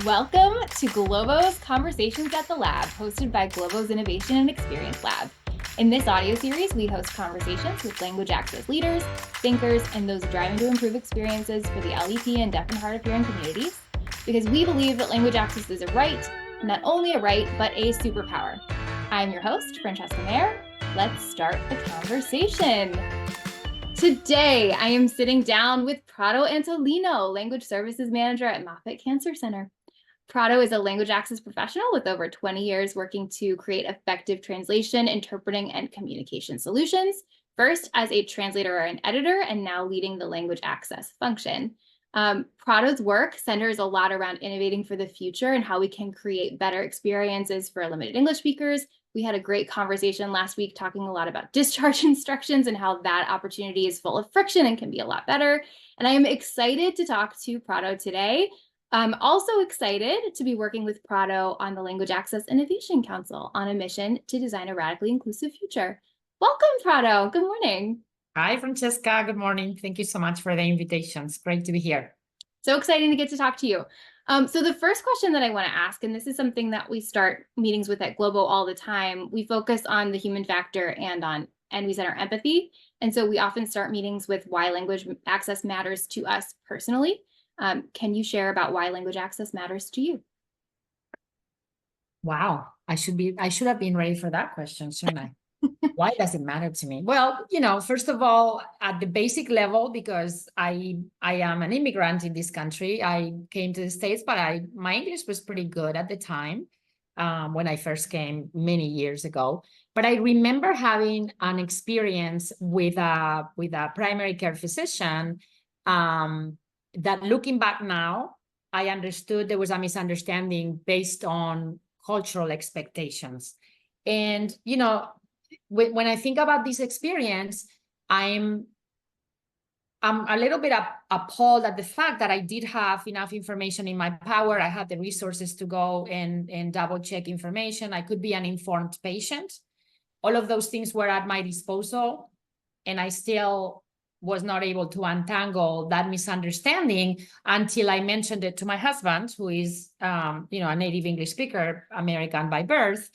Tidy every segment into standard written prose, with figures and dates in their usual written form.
Welcome to Globo's Conversations at the Lab, hosted by Globo's Innovation and Experience Lab. In this audio series, we host conversations with language access leaders, thinkers, and those driving to improve experiences for the LEP and deaf and hard of hearing communities, because we believe that language access is a right, not only a right, but a superpower. I'm your host, Francesca Mayer. Let's start the conversation. Today, I am sitting down with Prado Antolino, Language Services Manager at Moffit Cancer Center. Prado is a language access professional with over 20 years working to create effective translation, interpreting, and communication solutions, first as a translator or an editor, and now leading the language access function. Prado's work centers a lot around innovating for the future and how we can create better experiences for limited English speakers. We had a great conversation last week talking a lot about discharge instructions and how that opportunity is full of friction and can be a lot better. And I am excited to talk to Prado today. I'm also excited to be working with Prado on the Language Access Innovation Council on a mission to design a radically inclusive future. Welcome, Prado. Good morning. Hi, Francesca. Good morning. Thank you so much for the invitation. It's great to be here. So exciting to get to talk to you. So the first question that I want to ask, and this is something that we start meetings with at Globo all the time, we focus on the human factor and we center empathy. And so we often start meetings with why language access matters to us personally. Can you share about why language access matters to you? Wow, I should have been ready for that question, shouldn't I? Why does it matter to me? Well, first of all, at the basic level, because I am an immigrant in this country. I came to the States, but my English was pretty good at the time when I first came many years ago. But I remember having an experience with a primary care physician that, looking back now, I understood there was a misunderstanding based on cultural expectations. And, when I think about this experience, I'm a little bit appalled at the fact that I did have enough information in my power. I had the resources to go and double check information. I could be an informed patient. All of those things were at my disposal, and I still was not able to untangle that misunderstanding until I mentioned it to my husband, who is, a native English speaker, American by birth.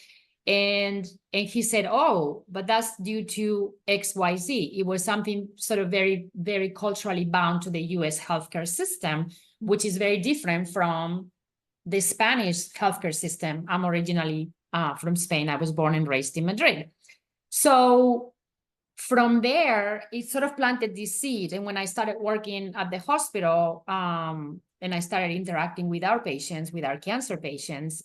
And he said, oh, but that's due to XYZ. It was something sort of very, very culturally bound to the US healthcare system, which is very different from the Spanish healthcare system. I'm originally from Spain. I was born and raised in Madrid. So from there, it sort of planted this seed. And when I started working at the hospital, and I started interacting with our patients, with our cancer patients,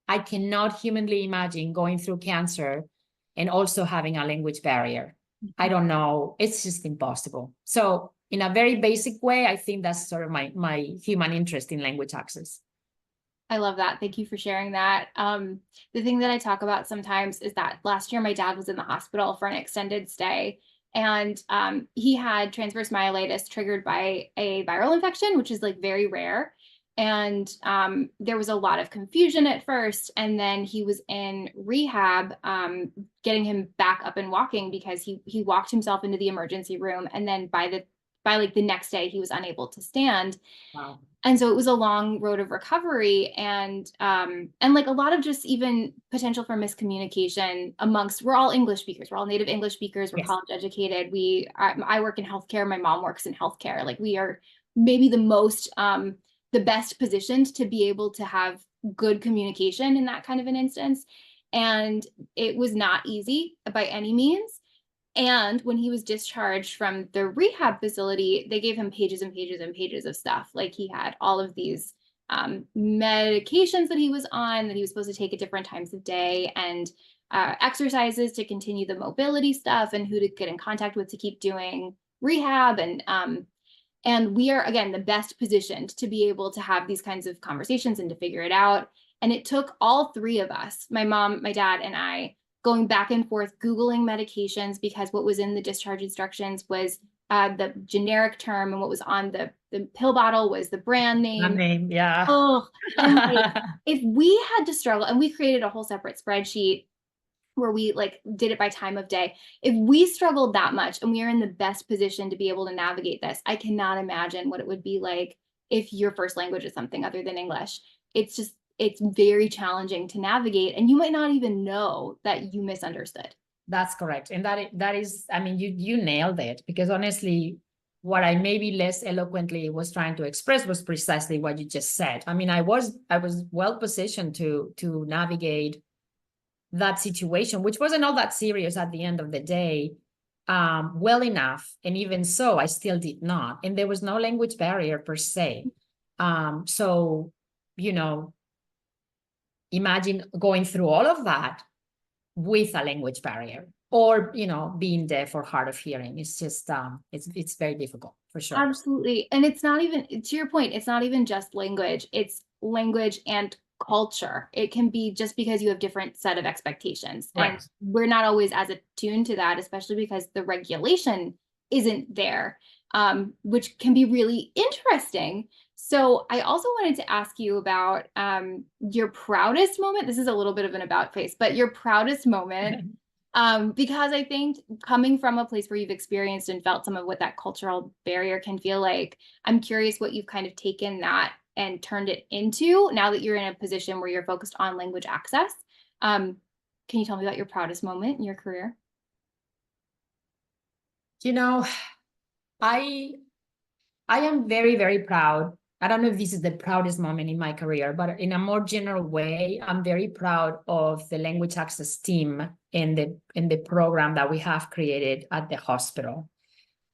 I cannot humanly imagine going through cancer and also having a language barrier. I don't know. It's just impossible. So in a very basic way, I think that's sort of my human interest in language access. I love that. Thank you for sharing that. The thing that I talk about sometimes is that last year my dad was in the hospital for an extended stay, and he had transverse myelitis triggered by a viral infection, which is like very rare. And there was a lot of confusion at first, and then he was in rehab, getting him back up and walking because he walked himself into the emergency room, and then by like the next day he was unable to stand. Wow. And so it was a long road of recovery, and like a lot of just even potential for miscommunication amongst, we're all English speakers, we're all native English speakers, we're college educated. I work in healthcare, my mom works in healthcare. Like, we are maybe the best positioned to be able to have good communication in that kind of an instance. And it was not easy by any means. And when he was discharged from the rehab facility, they gave him pages and pages and pages of stuff. Like, he had all of these medications that he was on, that he was supposed to take at different times of day, and exercises to continue the mobility stuff, and who to get in contact with to keep doing rehab. And we are, again, the best positioned to be able to have these kinds of conversations and to figure it out. And it took all three of us, my mom, my dad, and I, going back and forth, Googling medications, because what was in the discharge instructions was the generic term, and what was on the pill bottle was the brand name. Brand name, yeah. Oh, and like, if we had to struggle, and we created a whole separate spreadsheet where we like did it by time of day. If we struggled that much and we are in the best position to be able to navigate this, I cannot imagine what it would be like if your first language is something other than English. It's very challenging to navigate, and you might not even know that you misunderstood. That's correct. And that is, I mean, you nailed it, because honestly, what I maybe less eloquently was trying to express was precisely what you just said. I mean, I was well positioned to navigate that situation, which wasn't all that serious at the end of the day, well enough. And even so, I still did not. And there was no language barrier per se. So, you know, imagine going through all of that with a language barrier, or, you know, being deaf or hard of hearing. It's just, it's very difficult for sure. Absolutely. And it's not even, to your point, it's not even just language, it's language and culture. It can be just because you have different set of expectations. Right. And we're not always as attuned to that, especially because the regulation isn't there, which can be really interesting. So I also wanted to ask you about your proudest moment. This is a little bit of an about face, but your proudest moment. Because I think coming from a place where you've experienced and felt some of what that cultural barrier can feel like, I'm curious what you've kind of taken that and turned it into now that you're in a position where you're focused on language access. Can you tell me about your proudest moment in your career? You know, I am very, very proud. I don't know if this is the proudest moment in my career, but in a more general way, I'm very proud of the language access team in the program that we have created at the hospital.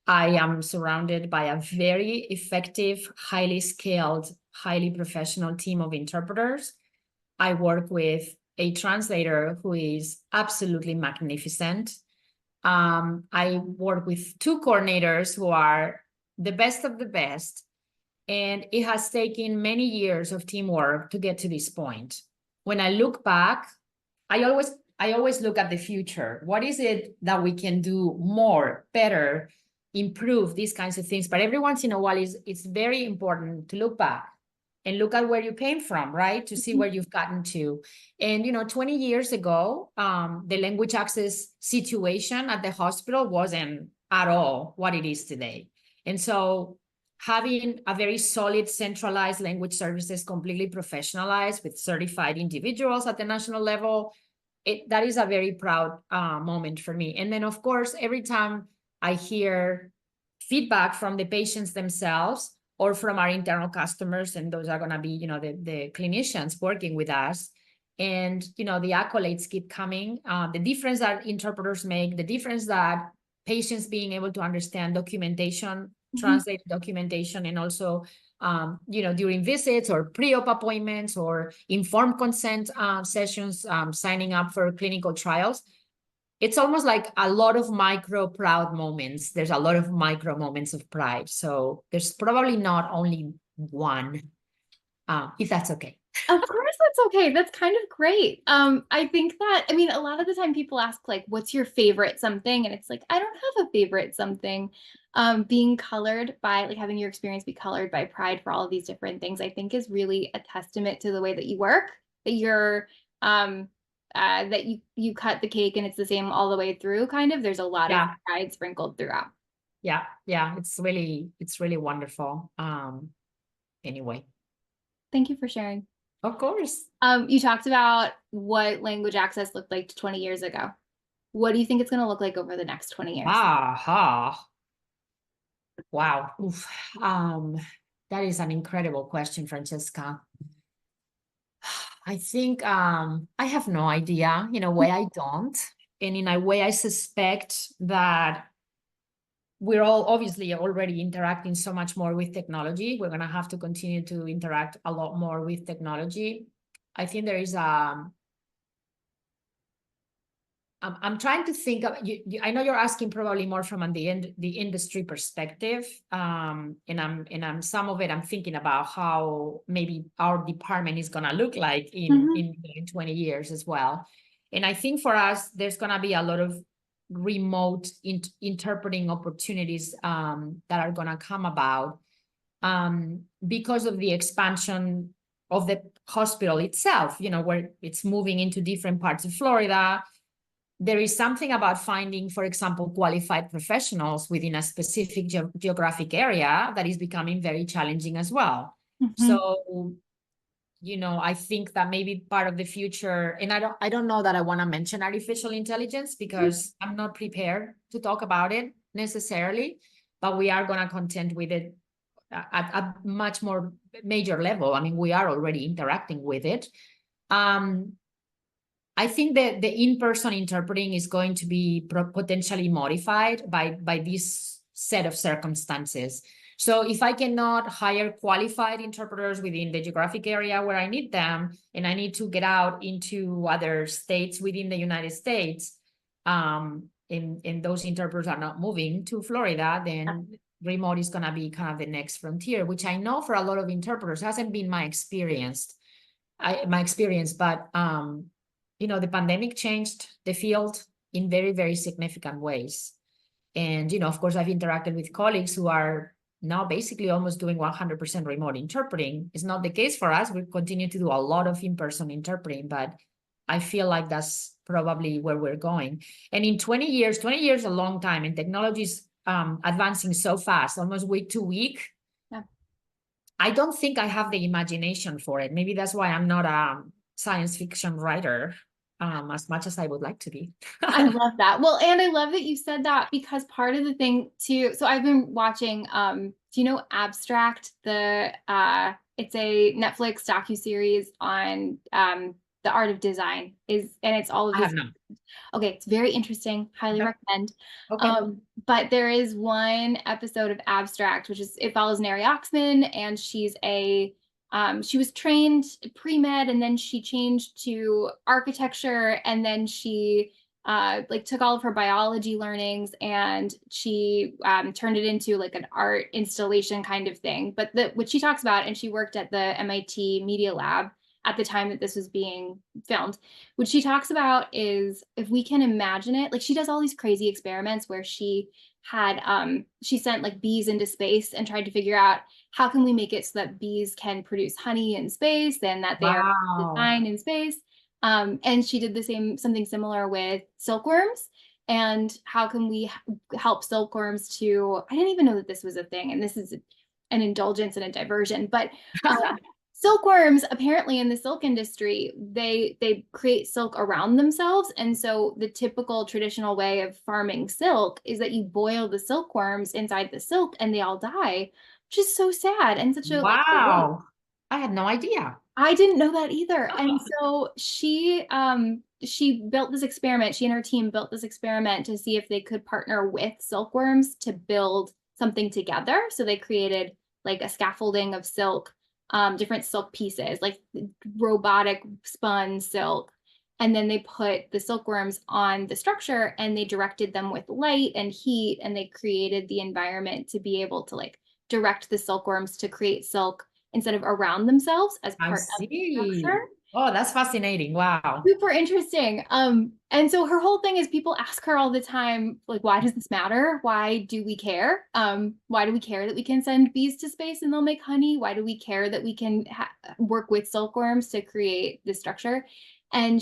I am surrounded by a very effective, highly skilled, highly professional team of interpreters. I work with a translator who is absolutely magnificent. I work with two coordinators who are the best of the best. And it has taken many years of teamwork to get to this point. When I look back, I always look at the future. What is it that we can do more, better, improve, these kinds of things? But every once in a while, it's very important to look back and look at where you came from, right? To see where you've gotten to. And, 20 years ago, the language access situation at the hospital wasn't at all what it is today. And so having a very solid centralized language services, completely professionalized with certified individuals at the national level, that is a very proud moment for me. And then, of course, every time I hear feedback from the patients themselves or from our internal customers, and those are going to be, the clinicians working with us, and, the accolades keep coming, the difference that interpreters make, the difference that patients being able to understand documentation, translate documentation, and also, during visits or pre-op appointments or informed consent sessions, signing up for clinical trials. It's almost like a lot of micro proud moments. There's a lot of micro moments of pride. So there's probably not only one, if that's okay. Of course, that's okay. That's kind of great. I think that, I mean, a lot of the time people ask, like, what's your favorite something? And it's like, I don't have a favorite something. Being colored by, like, having your experience be colored by pride for all of these different things, I think is really a testament to the way that you work, that you're, that you cut the cake and it's the same all the way through, kind of. There's a lot of pride sprinkled throughout. Yeah, it's really wonderful. Anyway. Thank you for sharing. Of course. You talked about what language access looked like 20 years ago. What do you think it's going to look like over the next 20 years? Wow. Oof. That is an incredible question, Francesca. I think I have no idea. In a way, I don't. And in a way, I suspect that we're all obviously already interacting so much more with technology. We're going to have to continue to interact a lot more with technology. I think there is I'm trying to think of I know you're asking probably more from the industry perspective, and I'm some of it I'm thinking about how maybe our department is going to look like in 20 years as well. And I think for us, there's going to be a lot of remote interpreting opportunities that are going to come about because of the expansion of the hospital itself, where it's moving into different parts of Florida. there is something about finding, for example, qualified professionals within a specific geographic area that is becoming very challenging as well. So, you know, I think that maybe part of the future, and I don't know that I want to mention artificial intelligence because I'm not prepared to talk about it necessarily, but we are going to contend with it at a much more major level. I mean, we are already interacting with it. I think that the in-person interpreting is going to be potentially modified by this set of circumstances. So if I cannot hire qualified interpreters within the geographic area where I need them, and I need to get out into other states within the United States, and those interpreters are not moving to Florida, then remote is going to be kind of the next frontier, which I know for a lot of interpreters hasn't been my experience, but you know, the pandemic changed the field in very, very significant ways. And, you know, of course, I've interacted with colleagues who are now basically almost doing 100% remote interpreting. It's not the case for us. We continue to do a lot of in-person interpreting, but I feel like that's probably where we're going. And in 20 years is a long time, and technology is advancing so fast, almost week to week. Yeah. I don't think I have the imagination for it. Maybe that's why I'm not a science fiction writer as much as I would like to be. I love that. Well, and I love that you said that, because part of the thing too, so I've been watching, do you know Abstract? It's a Netflix docuseries on the art of design, and it's all of I this. have not. Okay, it's very interesting. Highly recommend. Okay. But there is one episode of Abstract, which is, it follows Neri Oxman, and she's she was trained pre-med, and then she changed to architecture, and then she like took all of her biology learnings and she turned it into like an art installation kind of thing. But what she talks about, and she worked at the MIT Media Lab at the time that this was being filmed, what she talks about is, if we can imagine it, like she does all these crazy experiments where she had she sent like bees into space and tried to figure out how can we make it so that bees can produce honey in space and that they are designed in space. And she did something similar with silkworms, and how can we help silkworms to, I didn't even know that this was a thing, and this is an indulgence and a diversion, but silkworms, apparently in the silk industry, they create silk around themselves. And so the typical traditional way of farming silk is that you boil the silkworms inside the silk and they all die, which is so sad. And such a wow. I had no idea. I didn't know that either. And so she built this experiment. She and her team built this experiment to see if they could partner with silkworms to build something together. So they created like a scaffolding of silk, different silk pieces, like robotic spun silk. And then they put the silkworms on the structure and they directed them with light and heat, and they created the environment to be able to like direct the silkworms to create silk instead of around themselves as part of the structure. Oh, that's fascinating. Wow. Super interesting. And so her whole thing is, people ask her all the time, like, why does this matter? Why do we care? Why do we care that we can send bees to space and they'll make honey? Why do we care that we can work with silkworms to create this structure? And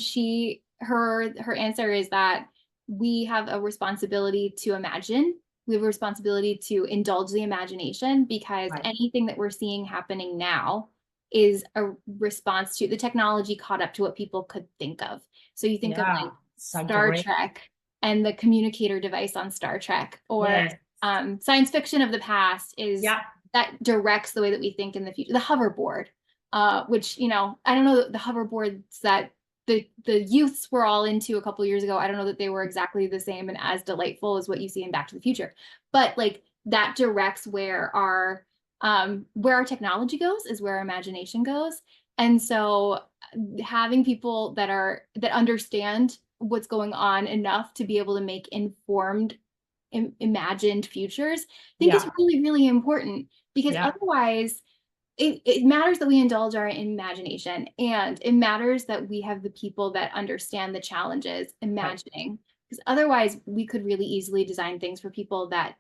her answer is that we have a responsibility to imagine. We have a responsibility to indulge the imagination, because anything that we're seeing happening now is a response to the technology caught up to what people could think of. So you think of like Star Trek and the communicator device on Star Trek, or science fiction of the past is that directs the way that we think in the future. The hoverboard, which, you know, I don't know, the hoverboards that the youths were all into a couple of years ago, I don't know that they were exactly the same and as delightful as what you see in Back to the Future, but like that directs where our technology goes, is where our imagination goes. And so having people that understand what's going on enough to be able to make informed, imagined futures, I think is really, really important, because otherwise it matters that we indulge our imagination, and it matters that we have the people that understand the challenges imagining, because otherwise we could really easily design things for people that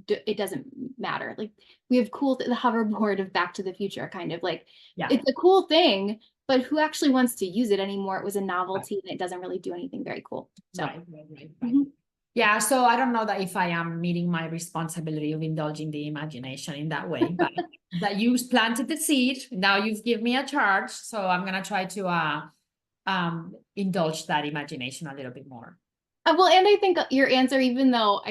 it doesn't matter. Like we have the hoverboard of Back to the Future, kind of like it's a cool thing, but who actually wants to use it anymore? It was a novelty and it doesn't really do anything very cool. So, Right. mhm. Yeah, so I don't know that if I am meeting my responsibility of indulging the imagination in that way, but that you planted the seed, now you've given me a charge, so I'm gonna try to indulge that imagination a little bit more. Well, and I think your answer, even though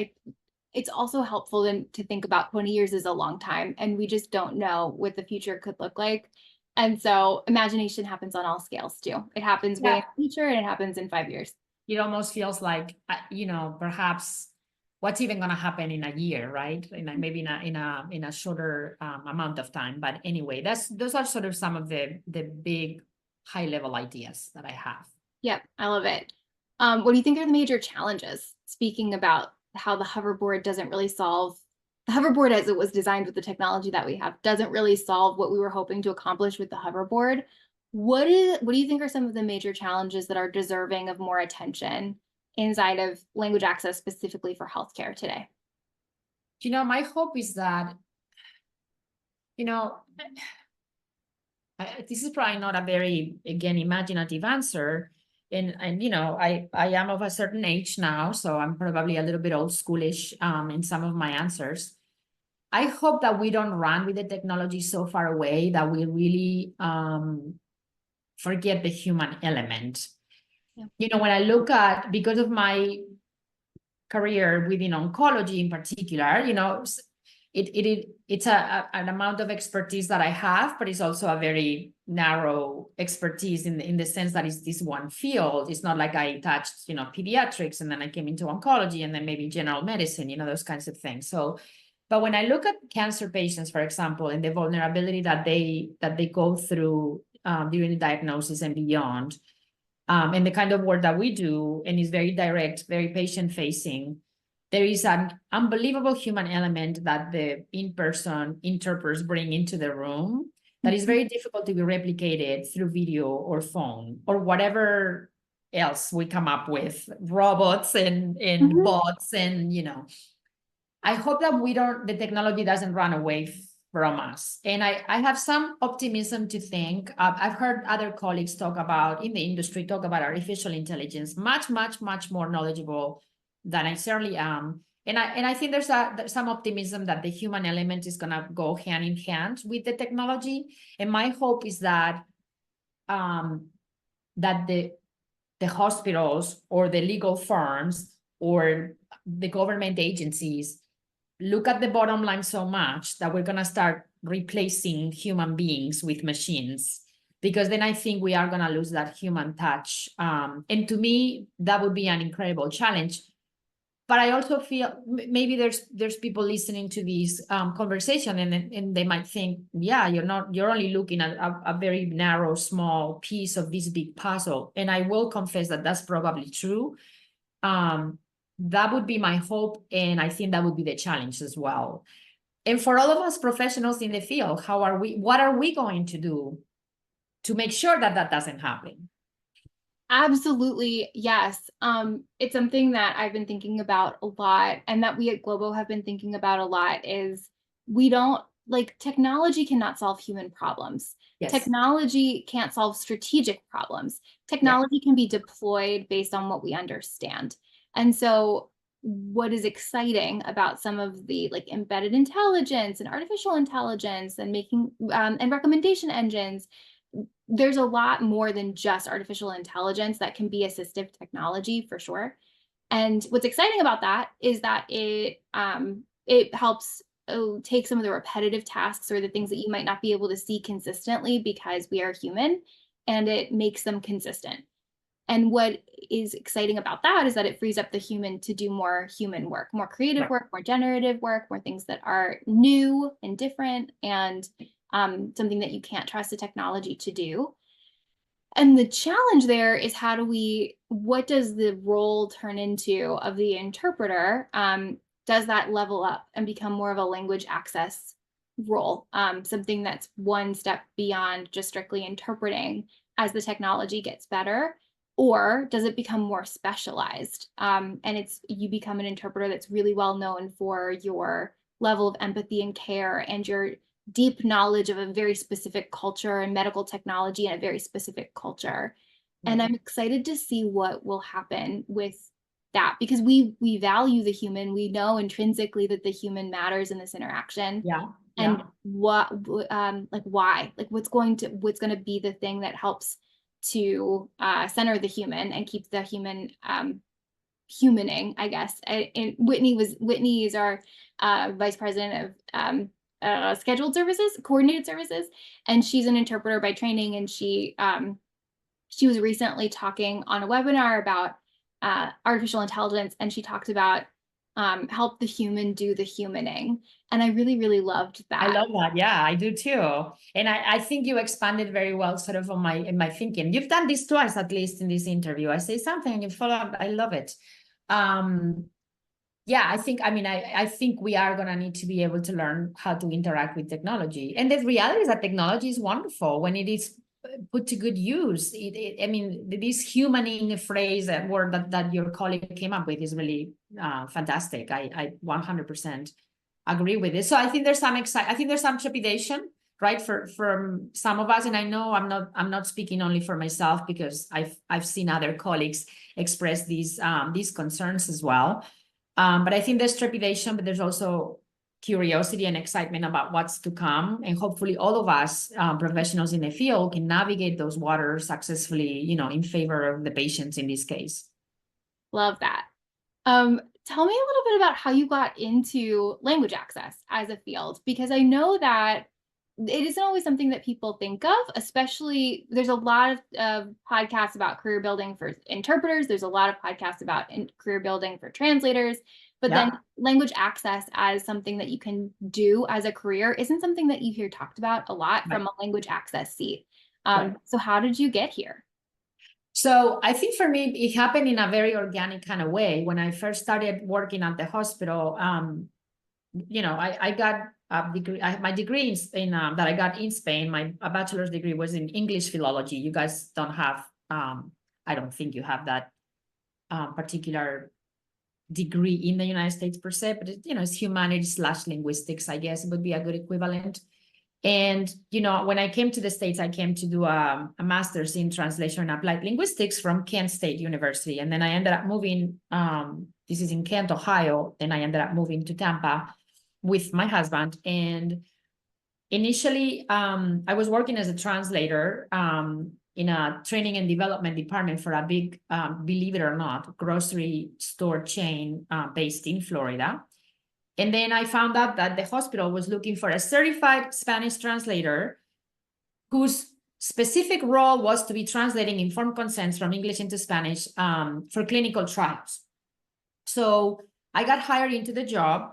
it's also helpful to think about 20 years is a long time, and we just don't know what the future could look like. And so imagination happens on all scales too. It happens way in the future and it happens in 5 years. It almost feels like, perhaps what's even going to happen in a year, right? Maybe in a shorter amount of time. But anyway, those are sort of some of the big high level ideas that I have. Yep, I love it. What do you think are the major challenges? Speaking about how the hoverboard doesn't really solve the hoverboard as it was designed with the technology that we have doesn't really solve what we were hoping to accomplish with the hoverboard. What do you think are some of the major challenges that are deserving of more attention inside of language access specifically for healthcare today? My hope is that, this is probably not a very, again, imaginative answer. And I am of a certain age now, so I'm probably a little bit old schoolish in some of my answers. I hope that we don't run with the technology so far away that we really forget the human element. Yeah. When I look at, because of my career within oncology in particular, it's an amount of expertise that I have, but it's also a very narrow expertise in the sense that it's this one field. It's not like I touched, pediatrics and then I came into oncology and then maybe general medicine, those kinds of things. So, but when I look at cancer patients, for example, and the vulnerability that they go through during the diagnosis and beyond, and the kind of work that we do, and is very direct, very patient facing, there is an unbelievable human element that the in-person interpreters bring into the room that is very difficult to be replicated through video or phone or whatever else we come up with, robots and bots and, I hope that the technology doesn't run away from us. And I have some optimism to think. I've heard other colleagues in the industry talk about artificial intelligence, much, much, much more knowledgeable than I certainly am. And I think there's some optimism that the human element is going to go hand in hand with the technology. And my hope is that that the hospitals or the legal firms or the government agencies look at the bottom line so much that we're going to start replacing human beings with machines, because then I think we are going to lose that human touch. And to me, that would be an incredible challenge. But I also feel maybe there's people listening to this conversation and they might think, yeah, you're only looking at a very narrow, small piece of this big puzzle. And I will confess that that's probably true. That would be my hope. And I think that would be the challenge as well. And for all of us professionals in the field, what are we going to do to make sure that that doesn't happen? Absolutely, yes. It's something that I've been thinking about a lot, and that we at Globo have been thinking about a lot, is technology cannot solve human problems. Yes. Technology can't solve strategic problems. Technology can be deployed based on what we understand. And so what is exciting about some of the embedded intelligence and artificial intelligence and making and recommendation engines, there's a lot more than just artificial intelligence that can be assistive technology for sure. And what's exciting about that is that it helps take some of the repetitive tasks or the things that you might not be able to see consistently because we are human, and it makes them consistent. And what is exciting about that is that it frees up the human to do more human work, more creative work, more generative work, more things that are new and different, and something that you can't trust the technology to do. And the challenge there is what does the role turn into of the interpreter? Does that level up and become more of a language access role? Something that's one step beyond just strictly interpreting as the technology gets better? Or does it become more specialized? And you become an interpreter that's really well known for your level of empathy and care and your deep knowledge of a very specific culture and medical technology and a very specific culture. And I'm excited to see what will happen with that, because we value the human. We know intrinsically that the human matters in this interaction. Yeah. And what like why, like what's going to be the thing that helps to center the human and keep the human humaning, I guess. And Whitney is our vice president of scheduled services, coordinated services, and she's an interpreter by training. And she was recently talking on a webinar about artificial intelligence, and she talked about help the human do the humaning. And I really, really loved that. I love that. Yeah, I do too. And I think you expanded very well sort of on my thinking. You've done this twice, at least in this interview. I say something and you follow up. I love it. Yeah, I think we are going to need to be able to learn how to interact with technology. And the reality is that technology is wonderful when it is put to good use. This humaning phrase, that word that your colleague came up with, is really fantastic. I 100% agree with it. So I think there's some trepidation, right, from some of us. And I know I'm not speaking only for myself, because I've seen other colleagues express these concerns as well. But I think there's trepidation, but there's also curiosity and excitement about what's to come. And hopefully all of us professionals in the field can navigate those waters successfully, in favor of the patients in this case. Love that. Tell me a little bit about how you got into language access as a field, because I know that it isn't always something that people think of, especially there's a lot of podcasts about career building for interpreters. There's a lot of podcasts about career building for translators, but then language access as something that you can do as a career isn't something that you hear talked about a lot from a language access seat. So how did you get here? So I think for me, it happened in a very organic kind of way. When I first started working at the hospital, I got a degree. I have my degree in that I got in Spain. My bachelor's degree was in English philology. You guys don't have, I don't think you have that particular degree in the United States per se, but it's humanities/linguistics, I guess it would be a good equivalent. And, when I came to the States, I came to do a master's in translation and applied linguistics from Kent State University. And then I ended up moving, this is in Kent, Ohio. Then I ended up moving to Tampa with my husband. And initially, I was working as a translator in a training and development department for a big, believe it or not, grocery store chain based in Florida. And then I found out that the hospital was looking for a certified Spanish translator whose specific role was to be translating informed consents from English into Spanish for clinical trials. So I got hired into the job.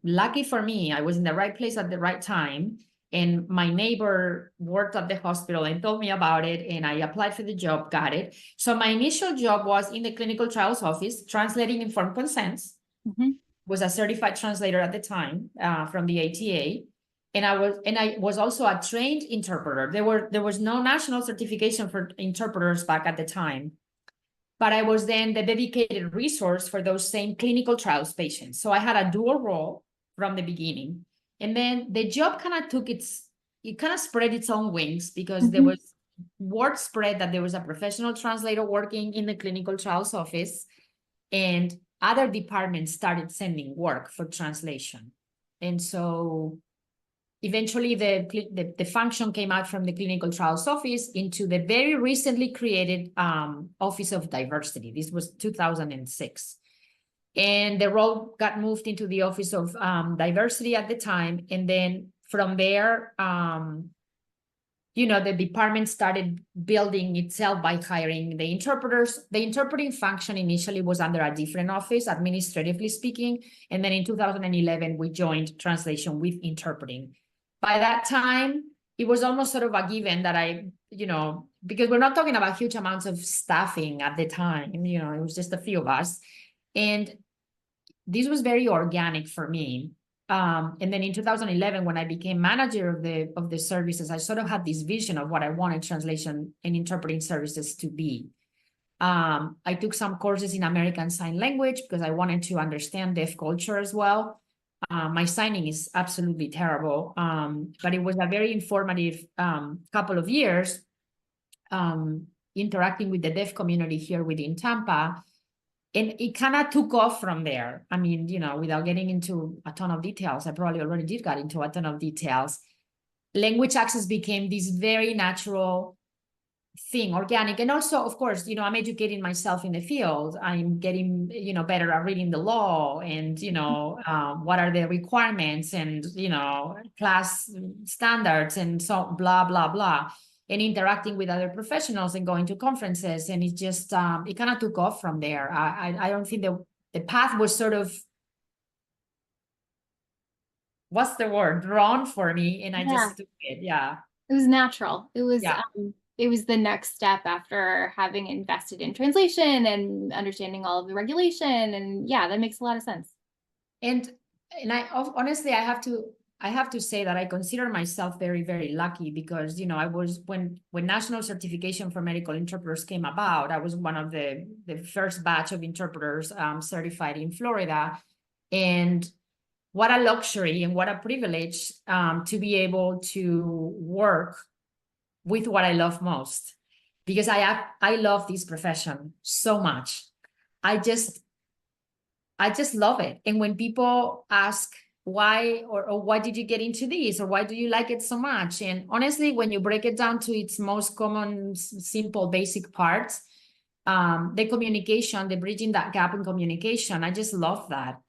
Lucky for me, I was in the right place at the right time. And my neighbor worked at the hospital and told me about it. And I applied for the job, got it. So my initial job was in the clinical trials office, translating informed consents. Mm-hmm. Was a certified translator at the time from the ATA. And I was also a trained interpreter. There was no national certification for interpreters back at the time, but I was then the dedicated resource for those same clinical trials patients. So I had a dual role from the beginning. And then the job kind of spread its own wings, because there was word spread that there was a professional translator working in the clinical trials office, and other departments started sending work for translation. And so eventually the function came out from the clinical trials office into the very recently created Office of Diversity. This was 2006. And the role got moved into the Office of Diversity at the time. And then from there, the department started building itself by hiring the interpreters. The interpreting function initially was under a different office, administratively speaking. And then in 2011, we joined translation with interpreting. By that time, it was almost sort of a given that because we're not talking about huge amounts of staffing at the time, it was just a few of us. And this was very organic for me. And then in 2011, when I became manager of the services, I sort of had this vision of what I wanted translation and interpreting services to be. I took some courses in American Sign Language because I wanted to understand deaf culture as well. My signing is absolutely terrible, but it was a very informative couple of years interacting with the deaf community here within Tampa. And it kind of took off from there. I mean, without getting into a ton of details, I probably already did get into a ton of details. Language access became this very natural thing, organic. And also, of course, I'm educating myself in the field. I'm getting, better at reading the law and, what are the requirements and, class standards and so blah, blah, blah. And interacting with other professionals and going to conferences. And it just, it kind of took off from there. I don't think the path was sort of, what's the word, drawn for me. And I Yeah. just took it. Yeah. It was natural. Yeah. It was the next step after having invested in translation and understanding all of the regulation. And yeah, that makes a lot of sense. And I honestly, I have to say that I consider myself very, very lucky because, I was when national certification for medical interpreters came about, I was one of the first batch of interpreters certified in Florida. And what a luxury and what a privilege to be able to work with what I love most, because I love this profession so much. I just love it. And when people ask why or why did you get into this or why do you like it so much? And honestly, when you break it down to its most common, simple, basic parts, the communication, the bridging that gap in communication, I just love that.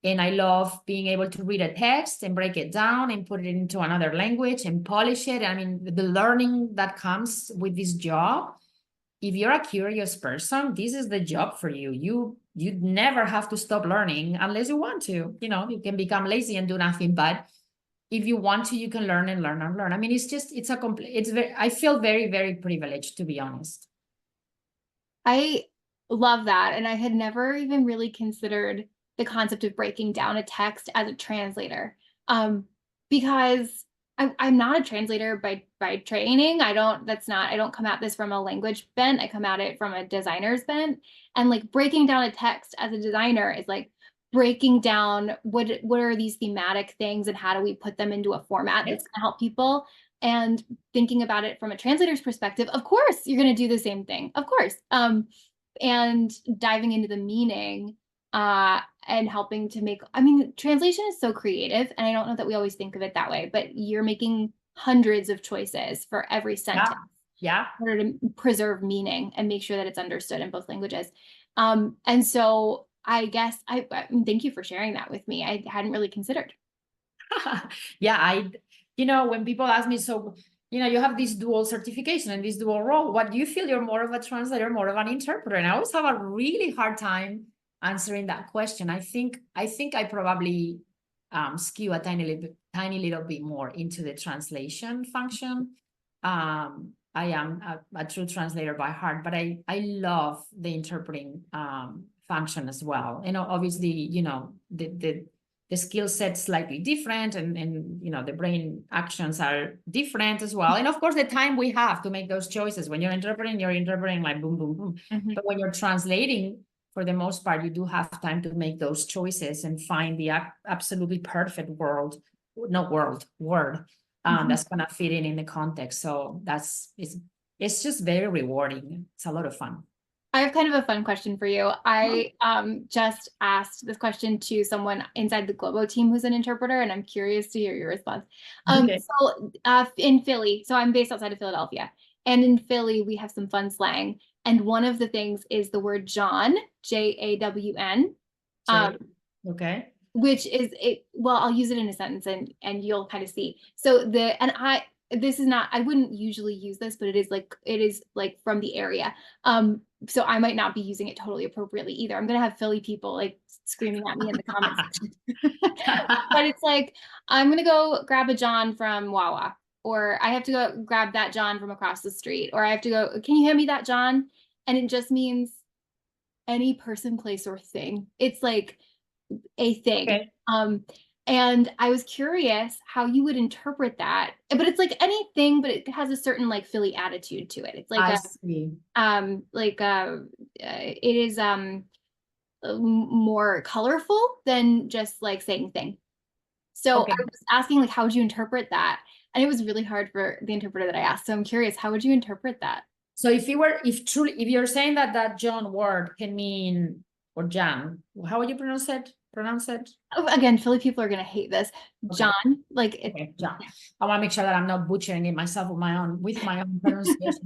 And I love being able to read a text and break it down and put it into another language and polish it. I mean, the learning that comes with this job, if you're a curious person, this is the job for you. You never have to stop learning unless you want to. You can become lazy and do nothing, but if you want to, you can learn and learn and learn. I mean, I feel very, very privileged, to be honest. I love that. And I had never even really considered the concept of breaking down a text as a translator. Because I'm not a translator by training. I don't come at this from a language bent. I come at it from a designer's bent. And like breaking down a text as a designer is like breaking down what are these thematic things and how do we put them into a format that's going to help people. And thinking about it from a translator's perspective, of course, you're going to do the same thing. Of course. And diving into the meaning and helping to make, I mean, translation is so creative, and I don't know that we always think of it that way, but you're making hundreds of choices for every sentence. Yeah. In order to preserve meaning and make sure that it's understood in both languages. And so I guess I thank you for sharing that with me. I hadn't really considered. Yeah, when people ask me, so, you have this dual certification and this dual role, what do you feel? You're more of a translator, more of an interpreter? And I always have a really hard time answering that question. I think I probably skew a tiny little bit more into the translation function. I am a true translator by heart, but I love the interpreting function as well. And obviously, the skill set's slightly different and the brain actions are different as well. And of course, the time we have to make those choices. When you're interpreting like boom, boom, boom. Mm-hmm. But when you're translating, for the most part, you do have time to make those choices and find the absolutely perfect word that's going to fit in the context. So it's just very rewarding. It's a lot of fun. I have kind of a fun question for you. I just asked this question to someone inside the Globo team who's an interpreter, and I'm curious to hear your response. Okay. So in Philly, so I'm based outside of Philadelphia, and in Philly we have some fun slang, and one of the things is the word Jawn, Jawn. Okay. Which is it. Well, I'll use it in a sentence, and you'll kind of see. So this is not, I wouldn't usually use this, but it is like from the area. So I might not be using it totally appropriately either. I'm gonna have Philly people like screaming at me in the comments section. But it's like, I'm gonna go grab a John from Wawa, or I have to go grab that John from across the street, or I have to go, can you hand me that John? And it just means any person, place, or thing. It's like a thing. Okay. And I was curious how you would interpret that, but it's like anything, but it has a certain like Philly attitude to it. It's like it is more colorful than just like saying thing. So Okay. I was asking, like, how would you interpret that? And it was really hard for the interpreter that I asked. So I'm curious, how would you interpret that? So if you're saying that that John word can mean, or Jan, how would you pronounce it? Oh, again, Philly people are gonna hate this. Okay. John, like it. Okay, Jan. I want to make sure that I'm not butchering it myself with my own pronunciation.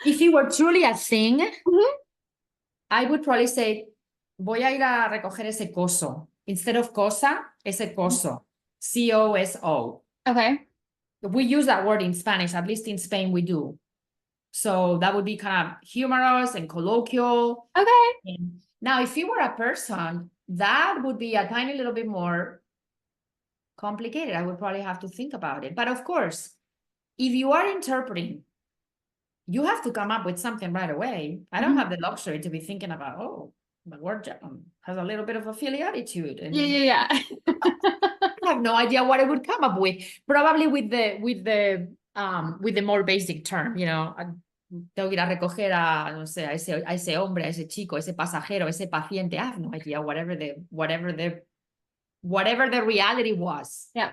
If it were truly a thing, Mhm. I would probably say, voy a ir a recoger ese coso. Instead of cosa, ese coso. COSO. Okay. We use that word in Spanish, at least in Spain we do. So that would be kind of humorous and colloquial. Okay. And now, if you were a person, that would be a tiny little bit more complicated. I would probably have to think about it. But of course, if you are interpreting, you have to come up with something right away. I don't have the luxury to be thinking about, oh, the word has a little bit of a Philly attitude. And Yeah. I have no idea what I would come up with. Probably with the more basic term, tengo que ir a recoger a, no sé, a ese hombre, a ese chico, ese pasajero, ese paciente. I have no idea, whatever the reality was. Yeah.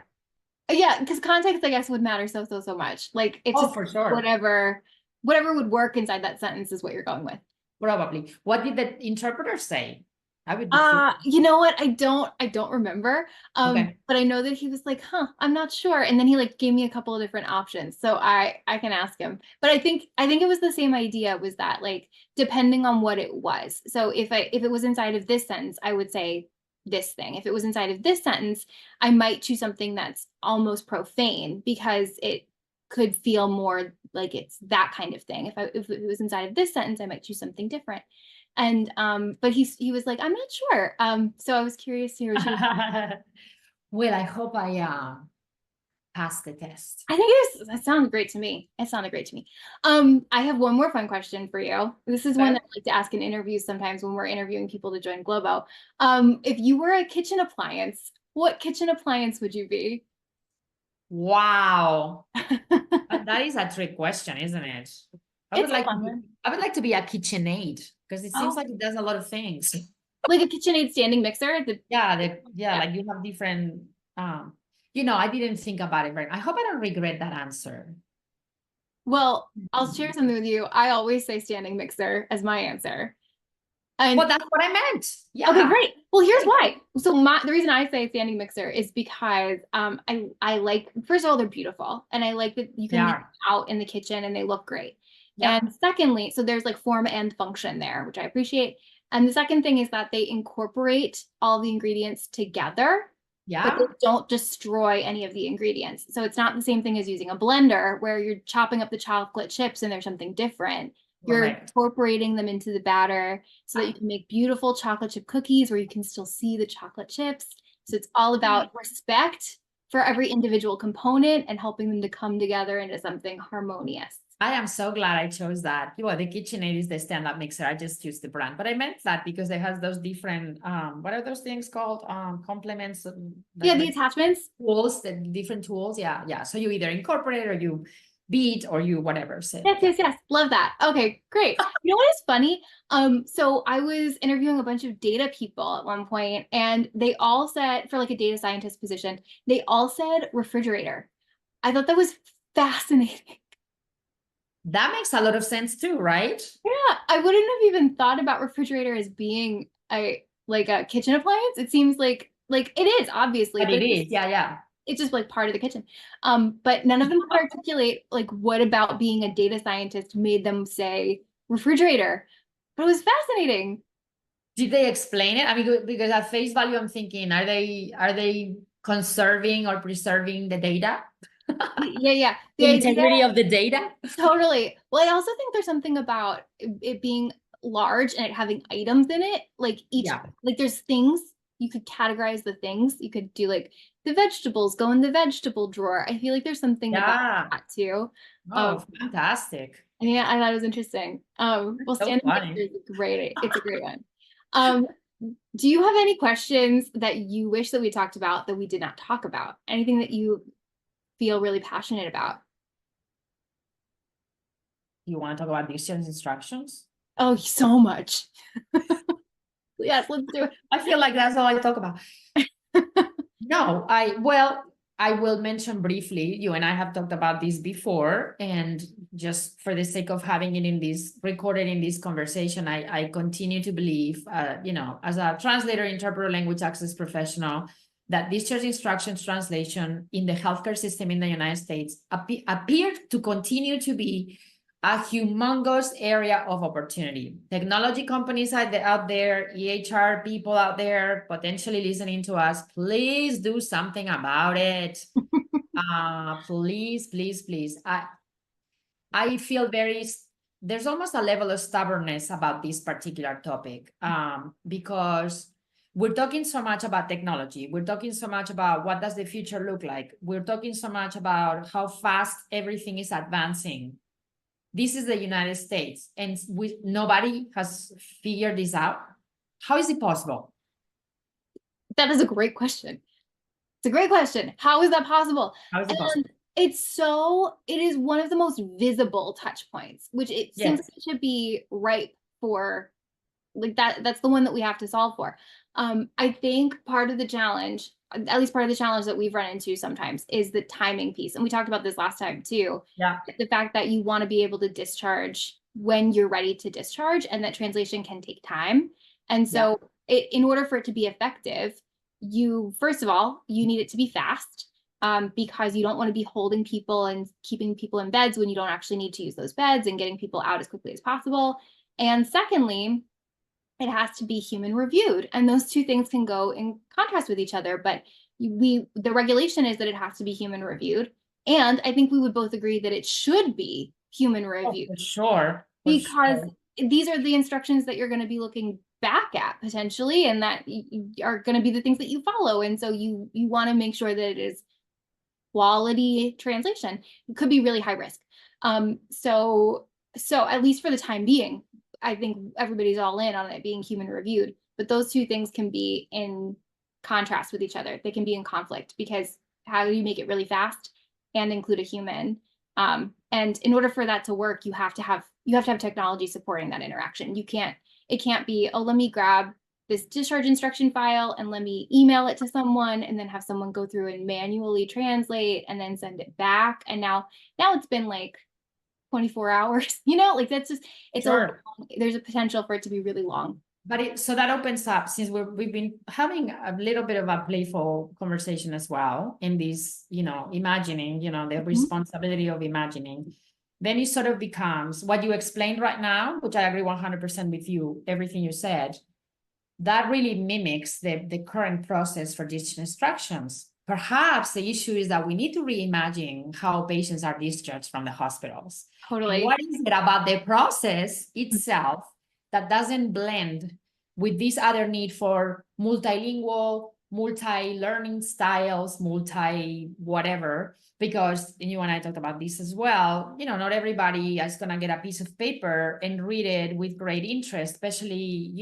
Yeah, because context, I guess, would matter so much. Like it's just For sure. whatever would work inside that sentence is what you're going with. Probably. What did the interpreter say? I would be You know what? I don't remember. Okay. But I know that he was like, I'm not sure. And then he like gave me a couple of different options. So I can ask him. But I think it was the same idea, was that like depending on what it was. So if it was inside of this sentence, I would say this thing. If it was inside of this sentence, I might choose something that's almost profane because it could feel more like it's that kind of thing. If it was inside of this sentence, I might choose something different. And but he was like, I'm not sure. So I was curious to hear what you Well, I hope I passed the test. I think that sounded great to me. It sounded great to me. I have one more fun question for you. This is one that I like to ask in interviews sometimes when we're interviewing people to join Globo. If you were a kitchen appliance, what kitchen appliance would you be? Wow. That is a trick question, isn't it? I would like to be a KitchenAid because it seems like it does a lot of things. Like a KitchenAid standing mixer? Like you have different I didn't think about it I hope I don't regret that answer. Well, I'll share something with you. I always say standing mixer as my answer. And well, that's what I meant. Yeah. Okay, great. Well, here's why. So the reason I say standing mixer is because I like, first of all, they're beautiful, and I like that you can leave them out in the kitchen and they look great. Yeah. And secondly, so there's like form and function there, which I appreciate. And the second thing is that they incorporate all the ingredients together, but they don't destroy any of the ingredients. So it's not the same thing as using a blender where you're chopping up the chocolate chips and there's something different. You're incorporating them into the batter so that you can make beautiful chocolate chip cookies where you can still see the chocolate chips. So it's all about respect for every individual component and helping them to come together into something harmonious. I am so glad I chose that. The KitchenAid is the stand-up mixer. I just used the brand, but I meant that because it has those different, what are those things called? Complements. The attachments. Tools, the different tools. Yeah. So you either incorporate or you beat or you whatever. So, yes. Love that. Okay, great. You know what is funny? So I was interviewing a bunch of data people at one point, and they all said, for like a data scientist position, they all said refrigerator. I thought that was fascinating. That makes a lot of sense too, right? Yeah, I wouldn't have even thought about refrigerator as being a kitchen appliance. It seems like it is, obviously. But it is, yeah. It's just like part of the kitchen. But none of them could articulate like what about being a data scientist made them say refrigerator. But it was fascinating. Did they explain it? I mean, because at face value, I'm thinking, are they conserving or preserving the data? Yeah. The integrity of the data? Totally. Well, I also think there's something about it being large and it having items in it. Like like there's things, you could categorize the things. You could do like the vegetables go in the vegetable drawer. I feel like there's something about that too. Oh, fantastic. Yeah, I thought it was interesting. Well, standing mixer is great. It's a great one. Do you have any questions that you wish that we talked about that we did not talk about? Anything that you feel really passionate about? You want to talk about discharge instructions? Oh, so much. Yes, let's do it. I feel like that's all I talk about. No, I will mention briefly, you and I have talked about this before, and just for the sake of having it in this recorded in this conversation, I continue to believe, as a translator, interpreter, language access professional, that discharge instructions translation in the healthcare system in the United States appeared to continue to be a humongous area of opportunity. Technology companies out there, EHR people out there potentially listening to us, please do something about it. Please, please, please. I feel there's almost a level of stubbornness about this particular topic, because we're talking so much about technology. We're talking so much about what does the future look like. We're talking so much about how fast everything is advancing. This is the United States, and nobody has figured this out. How is it possible? That is a great question. It's a great question. How is that possible? How is it possible? It is one of the most visible touch points, which it seems like it should be ripe for, like, that's the one that we have to solve for. I think part of the challenge, at least part of the challenge that we've run into sometimes, is the timing piece. And we talked about this last time too. Yeah. The fact that you want to be able to discharge when you're ready to discharge, and that translation can take time. And so in order for it to be effective, first of all, you need it to be fast, because you don't want to be holding people and keeping people in beds when you don't actually need to use those beds, and getting people out as quickly as possible. And secondly, it has to be human reviewed. And those two things can go in contrast with each other, but the regulation is that it has to be human reviewed. And I think we would both agree that it should be human reviewed. For sure. Because these are the instructions that you're going to be looking back at potentially, and that are going to be the things that you follow. And so you want to make sure that it is quality translation. It could be really high risk. So at least for the time being, I think everybody's all in on it being human reviewed, but those two things can be in contrast with each other. They can be in conflict, because how do you make it really fast and include a human? And in order for that to work, you have to have technology supporting that interaction. It can't be, oh, let me grab this discharge instruction file and let me email it to someone, and then have someone go through and manually translate and then send it back. And now it's been like 24 hours, like that's just, there's a potential for it to be really long. But so that opens up, since we've been having a little bit of a playful conversation as well in this, imagining, the responsibility of imagining. Then it sort of becomes what you explained right now, which I agree 100% with you, everything you said, that really mimics the current process for discharge instructions. Perhaps the issue is that we need to reimagine how patients are discharged from the hospitals. Totally. What is it about the process itself that doesn't blend with this other need for multilingual, multi-learning styles, multi-whatever? Because you and I talked about this as well, not everybody is going to get a piece of paper and read it with great interest, especially,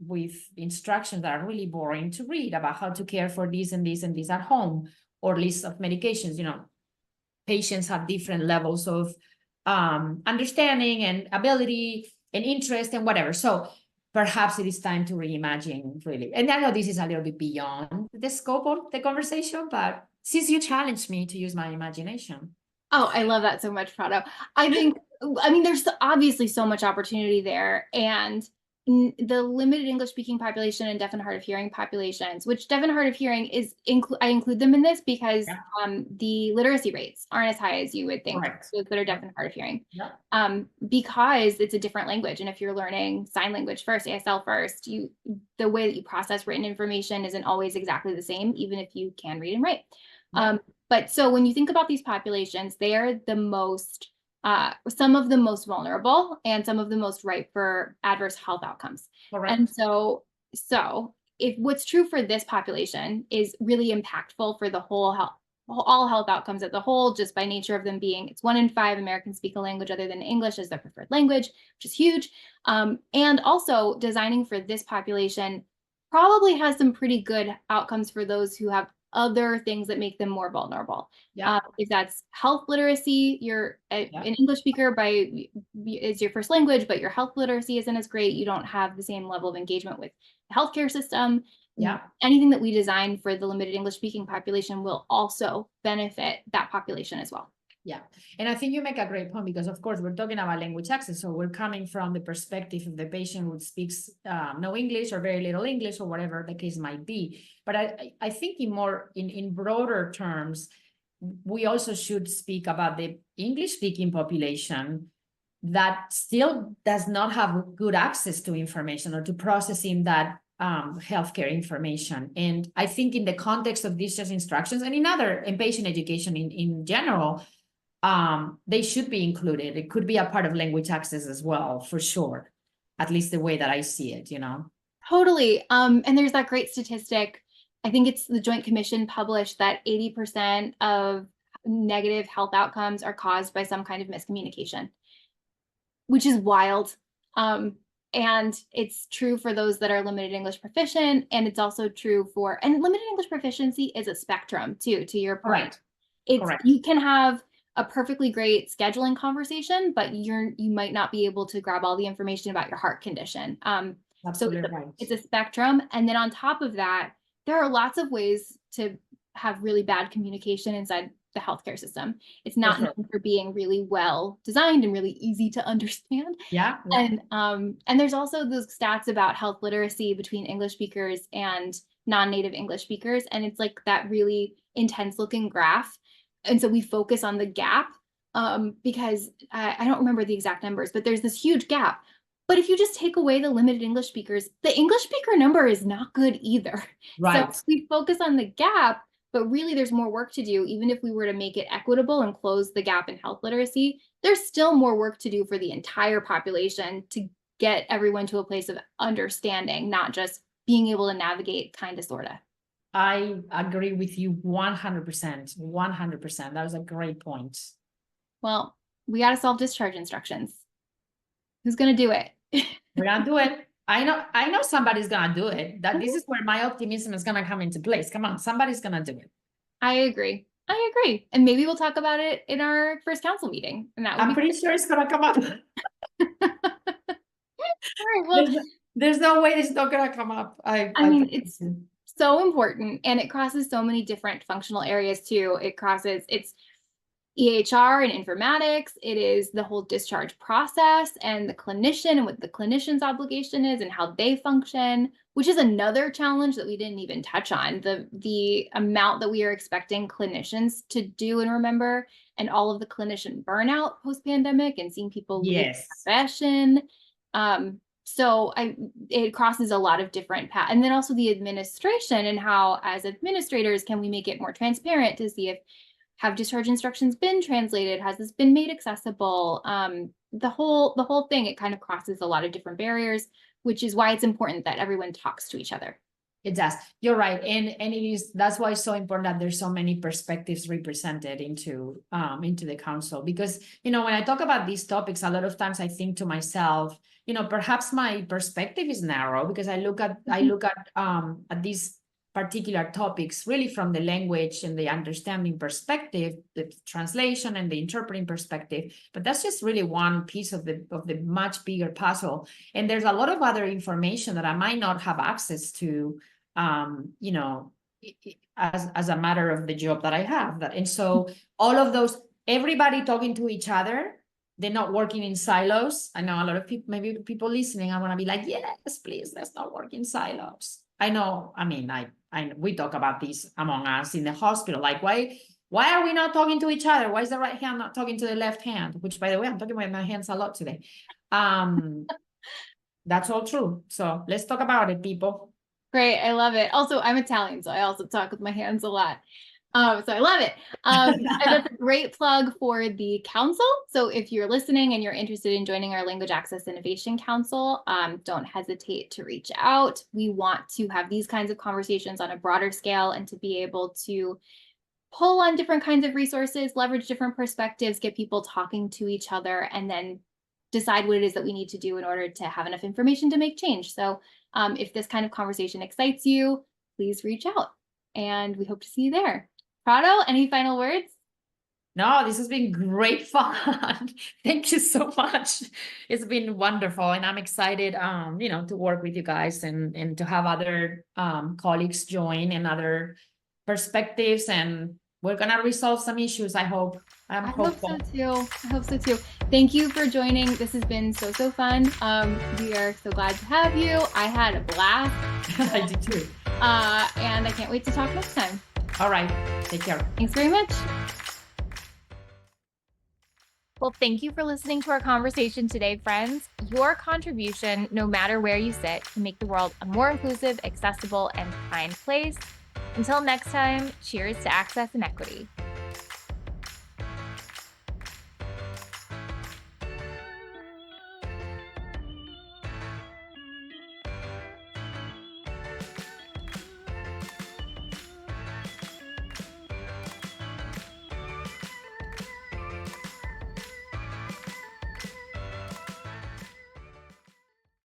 with instructions that are really boring to read about how to care for this and this and this at home, or list of medications. Patients have different levels of understanding and ability and interest and whatever. So perhaps it is time to reimagine, really. And I know this is a little bit beyond the scope of the conversation, but since you challenged me to use my imagination. Oh, I love that so much, Prado. There's obviously so much opportunity there, and the limited English speaking population and deaf and hard of hearing populations, which deaf and hard of hearing I include them in this because the literacy rates aren't as high as you would think. Correct. Those that are deaf and hard of hearing, because it's a different language. And if you're learning sign language first, ASL first, the way that you process written information isn't always exactly the same, even if you can read and write. But so when you think about these populations, they are the most some of the most vulnerable and some of the most ripe for adverse health outcomes. Correct. And so if what's true for this population is really impactful for the whole health, all health outcomes at the whole, just by nature of them being, it's 1 in 5 Americans speak a language other than English as their preferred language, which is huge. And also designing for this population probably has some pretty good outcomes for those who have other things that make them more vulnerable. If that's health literacy, you're an English speaker is your first language, but your health literacy isn't as great. You don't have the same level of engagement with the healthcare system. Yeah. Anything that we design for the limited English speaking population will also benefit that population as well. Yeah. And I think you make a great point because, of course, we're talking about language access. So we're coming from the perspective of the patient who speaks no English or very little English or whatever the case might be. But I think in broader terms, we also should speak about the English speaking population that still does not have good access to information or to processing that healthcare information. And I think in the context of discharge instructions and in patient education in general, they should be included. It could be a part of language access as well, for sure. At least the way that I see it, Totally. And there's that great statistic. I think it's the Joint Commission published that 80% of negative health outcomes are caused by some kind of miscommunication, which is wild. And it's true for those that are limited English proficient. And it's also true and limited English proficiency is a spectrum too, to your point. Correct. You can have a perfectly great scheduling conversation, but you might not be able to grab all the information about your heart condition. Absolutely right. It's a spectrum. And then on top of that, there are lots of ways to have really bad communication inside the healthcare system. It's not known for being really well designed and really easy to understand. Yeah. And there's also those stats about health literacy between English speakers and non-native English speakers. And it's like that really intense looking graph. And so we focus on the gap because I don't remember the exact numbers, but there's this huge gap. But if you just take away the limited English speakers, the English speaker number is not good either. Right. So we focus on the gap, but really there's more work to do. Even if we were to make it equitable and close the gap in health literacy, there's still more work to do for the entire population to get everyone to a place of understanding, not just being able to navigate kind of, sort of. I agree with you 100%. 100%. That was a great point. Well, we got to solve discharge instructions. Who's going to do it? We're going to do it. I know somebody's going to do it. This is where my optimism is going to come into place. Come on, somebody's going to do it. I agree. And maybe we'll talk about it in our first council meeting. And I'm pretty sure it's going to come up. All right, well, there's no way it's not going to come up. I mean, it's so important, and it crosses so many different functional areas too. It's EHR and informatics. It is the whole discharge process and the clinician and what the clinician's obligation is and how they function, which is another challenge that we didn't even touch on. The amount that we are expecting clinicians to do and remember, and all of the clinician burnout post-pandemic and seeing people leave the profession. So it crosses a lot of different paths. And then also the administration and how, as administrators, can we make it more transparent to see if have discharge instructions been translated? Has this been made accessible? The whole thing, it kind of crosses a lot of different barriers, which is why it's important that everyone talks to each other. It does. You're right. And that's why it's so important that there's so many perspectives represented into the council. Because, when I talk about these topics, a lot of times I think to myself, perhaps my perspective is narrow because I look at these particular topics really from the language and the understanding perspective, the translation and the interpreting perspective. But that's just really one piece of the much bigger puzzle. And there's a lot of other information that I might not have access to, as a matter of the job that I have. And so all of those, everybody talking to each other, they're not working in silos. I know a lot of people, maybe people listening, I want to be like, yes, please, let's not work in silos. I know, we talk about this among us in the hospital, like why are we not talking to each other? Why is the right hand not talking to the left hand? Which, by the way, I'm talking about my hands a lot today. That's all true. So let's talk about it, people. Great, I love it. Also, I'm Italian, so I also talk with my hands a lot. So I love it. And that's a great plug for the council. So if you're listening and you're interested in joining our Language Access Innovation Council, don't hesitate to reach out. We want to have these kinds of conversations on a broader scale and to be able to pull on different kinds of resources, leverage different perspectives, get people talking to each other, and then decide what it is that we need to do in order to have enough information to make change. So if this kind of conversation excites you, please reach out, and we hope to see you there. Prado, any final words? No, this has been great fun. Thank you so much. It's been wonderful, and I'm excited, to work with you guys and to have other colleagues join and other perspectives, and we're gonna resolve some issues. I hope. I'm I hope so hopeful. too. I hope so too. Thank you for joining. This has been so fun. We are so glad to have you. I had a blast. I did too. And I can't wait to talk next time. All right. Take care. Thanks very much. Well, thank you for listening to our conversation today, friends. Your contribution, no matter where you sit, can make the world a more inclusive, accessible, and kind place. Until next time, cheers to access and equity.